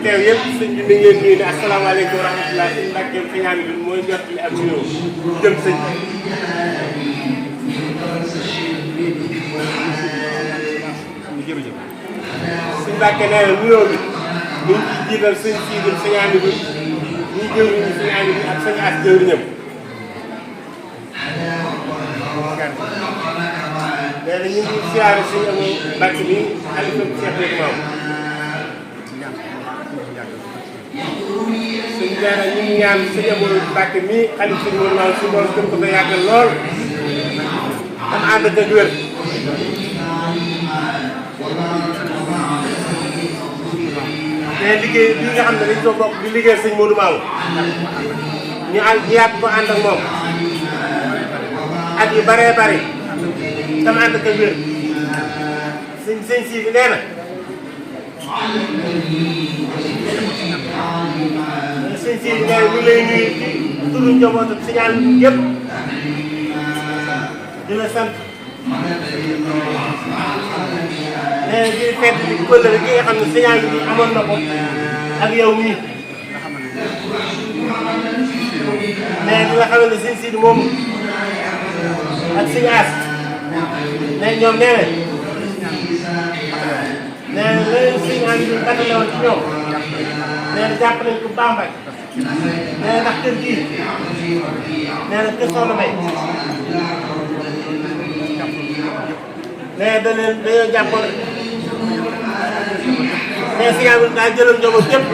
teew yëpp sëñ bi mi ngi leen nuyu ne asalaamaaleykum wa rahmatulah sëñ Mbàkke fi ñaan bi mooy jot li am nuyoo jëm sëñ sëñ Mbàkke nee na nuyoo bi ñu ngi ciy jiital sëñ Siidil sëñ Andi bi ñuy jëwriñu sëñ Andi bi ak sëñ as jëwriñam nee na ñu ngi siyaare sëñ Amu Mbàkke bi xalifa Cheikh Béthio Maam sëñ Diarra ñu ngi ñaan sëñ Amu Mbàkke mi xalifa sëñ Modou Maam suñu borom gën ko fa yàggal lool am ànd ak wér mais liggéey bi nga xam ne dañ ko bokk di liggéey sëñ Modou Maam ñu yàgg ko ànd ak moom at yu baree bari tam ànd ak wér sëñ si bi nee na sëñ si bi nee na ñu lay nuyu ci turu njabootu signal yëpp di la sant nee na di fekk di kóllëre gi nga xam ne signal bi amoon na ko ak yow mii mais di nga xam ne sëñ si moom ak sëñ As mais ñoom nee na léegi sëñ As ñu gàttale woon ci ñoom nee na jàpp nañ ko Bambey nee na ndax kër gii nee na kër Soxna May nee na dañoo jàppoon mais sëñ As daa jëloon njaboot képp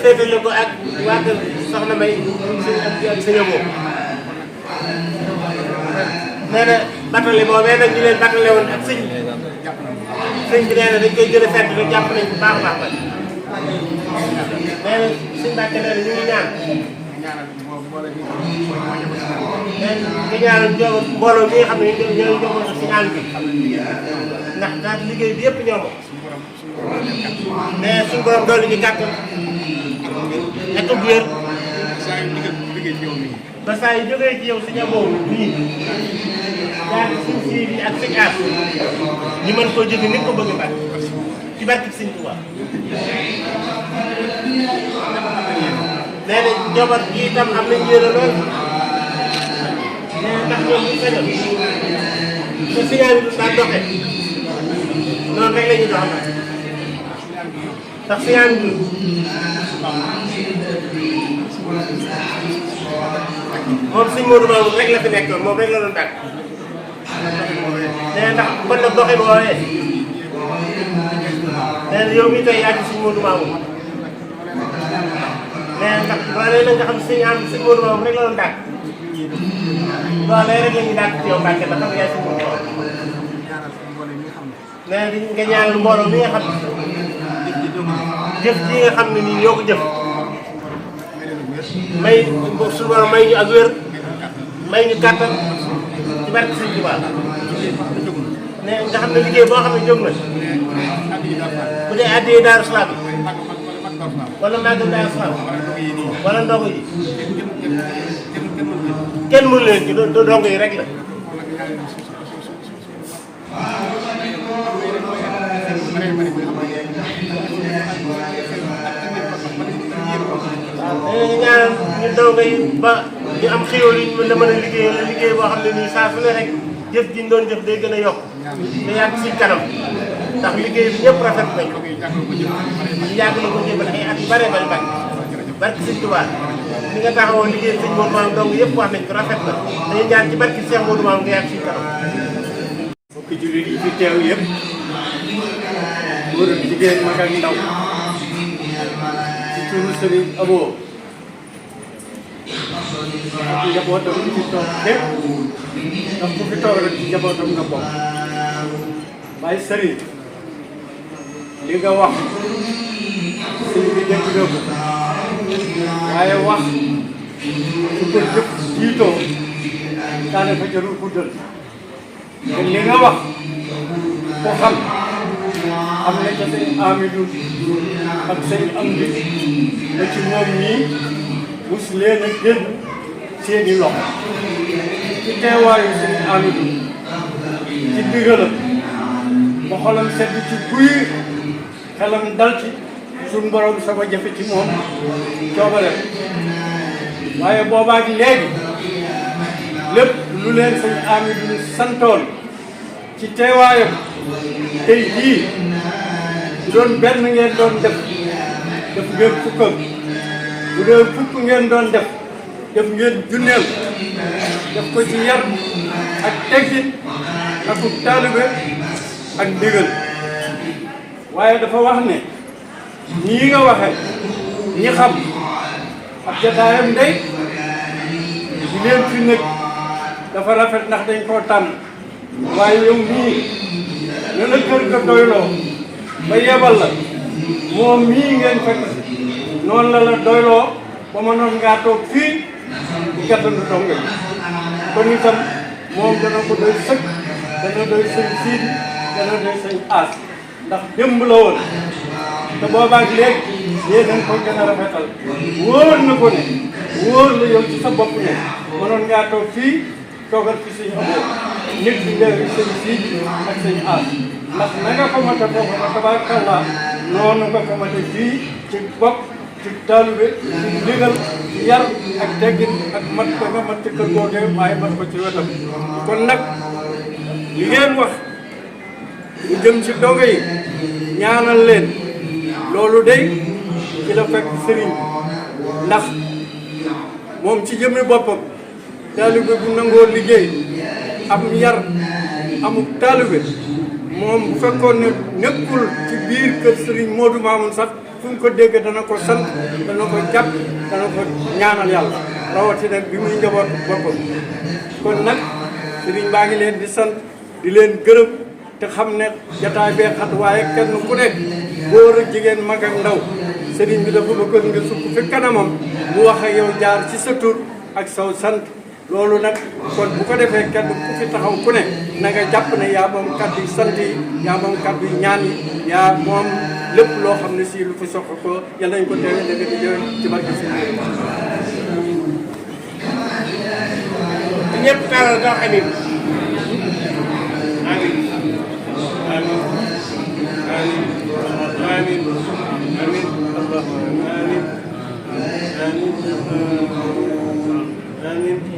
féetale ko ak waa kër Soxna May ak sëñ Abo nee na batale boobee nag ñu leen batale woon ak sëñ bi nee na dañ koy gën a fett rek jàpp nañ bu baax a baax ba nee na sëñ Mbàkke nee na ñu ngi ñaan nee na nga ñaanal mbooloo mi nga xam ne ñooy joxoon si àll bi ndax daal liggéey bi yëpp ñoo ko mais suñu borom doole ñu kàttan ak ëpp wér ba saa yu jógee ci yow sëñ Abo nii yaa ngi suñ si bi ak sëñ As ñu mën koo jóge ni ko bëgg a baax ci barke sëñ Tuubaa nee na njaboot gi itam am nañ yéene lool nee na ndax ñoom ñu sañoon te signal bi daan doxee noonu rek la ñuy doxal ndax signal bi moom sëñ Modou Mamoun rek la fi nekkoon moom rek la doon dàgg nee na ndax kon nag doxin woowee nee na yow mii tey yaa ngi sëñ Modou Mamoun nee na ndax loolee la nga xam sëñ Modou Mamoun rek la doon dàgg loolee rek la ñuy dàgg ci yow Mbàkke ndax xam nga yaay sëñ Modou Mamoun nee na nga ñaanal mbooloo mi nga xam jëf ji nga xam ne nii ñoo ko jëf may suñu borom may ñu ak wér may ñu kàttan ci barke Sëñ Tuubaa ne nga xam ne liggéey boo xam ne jóg na bu dee addiyee Daaru Salaam wala màggal Daaru Salaam wala ndogu yi kenn mënu leen ci ndongo yi rek la ñaan ñu ndongo yi ba ñu am xéwal yi mën a liggéey boo xam ne nii saa su ne rek jëf ji ñu doon jëf day gën a yokk te yàgg si kanam ndax liggéey bi ñëpp rafet nañ ko ñu yàgg la ko jëbal ay at yu bare bari bari barki Sëñ Tuubaa ni nga taxawoon liggéey Sëñ Modou Mamoun dong yëpp wax nañ ko rafet na dañuy ñaan ci barki Cheikh Modou Mamoun nga yàgg si kanam mbokki jullit yi fi teew yëpp góor ak jigéen mag ak ndaw ci turu Sëriñ Abo ak njabootam ci toog lépp ndax ku fi toog rek ci njabootam nga bokk waaye sëriñ li nga wax sëñ bi dégg nga ko waaye wax su ko jëf jiitoo daanaka jarul guddal te li nga wax ko xam am na ca sëñ Amidou ak sëñ Amdi ba ci moom nii mus leen a génn seeni loxo ci teewaayu sëñ Amidou ci ndigalam ba xolam sedd ci guy xelam dal ci suñ borom sama jafe ci moom coobare waaye boobaak léegi lépp lu leen sëñ Amidou santoon ci teewaayam tey jii doon benn ngeen doon def ngeen fukkam bu dee fukk ngeen doon def ngeen junneel def ko ci yar ak teggin ak taalibe ak ndigal waaye dafa wax ne ñii nga waxe ñi xam ab jataayam ndey di leen fi nekk dafa rafet ndax dañ koo tànn waaye yow mii ne la kër ga doyloo ba yebal la moom mii ngeen fekk noonu la la doyloo ba ma noon ngaa toog fii di gàttandu donga bi kon itam moom dana ko doy sëkk dana doy sëñ Siidi dana doy sëñ Aas ndax démb la woon te boobaak léegi yéen a ngi ko gën a rafetal wóor na ko ne wóor la yow ci sa bopp ne mënoon ngaa toog fii toogal fi suñu amoo nit ñi léegi sëñ Siidi ak sëñ Aas ndax na nga ko mën a toog ba tabarakallah noonu nga ko mën a fii ci bopp ci taalibe ci ndigal ci yar ak teggin ak mat ko nga mat ci kër googee waaye mat ko ci wetam kon nag li ngeen wax lu jëm ci dongo yi ñaanal leen loolu day ci la fekk sëriñ ndax moom ci jëmmi boppam taalibe bu nangoo liggéey am yar amuk taalibe moom bu fekkoon ne nekkul ci biir kër sëriñ Modou Mamoun sax fu mu ko dégg dana ko sant dana ko jàpp dana ko ñaanal yàlla rawatina bi muy njaboot boppam kon nag sëriñ baa ngi leen di sant di leen gërëm te xam ne jataay bee xat waaye kenn ku nekk góor ak jigéen mag ak ndaw sëriñ bi dafa bëggoon nga sukk fi kanamam mu wax ak yow jaar ci sa tur ak saw sant loolu nag kon bu ko defee kenn ku fi taxaw ku ne na nga jàpp ne yaa moom kàddu yi sant yi yaa moom kàddu yi ñaan yi yaa moom lépp loo xam ne si lu fi soxla ko yàlla nañ ko teewee dëgg di jëwee ci barke si ñëpp taral dox amin amin amin amin amin amin amin amin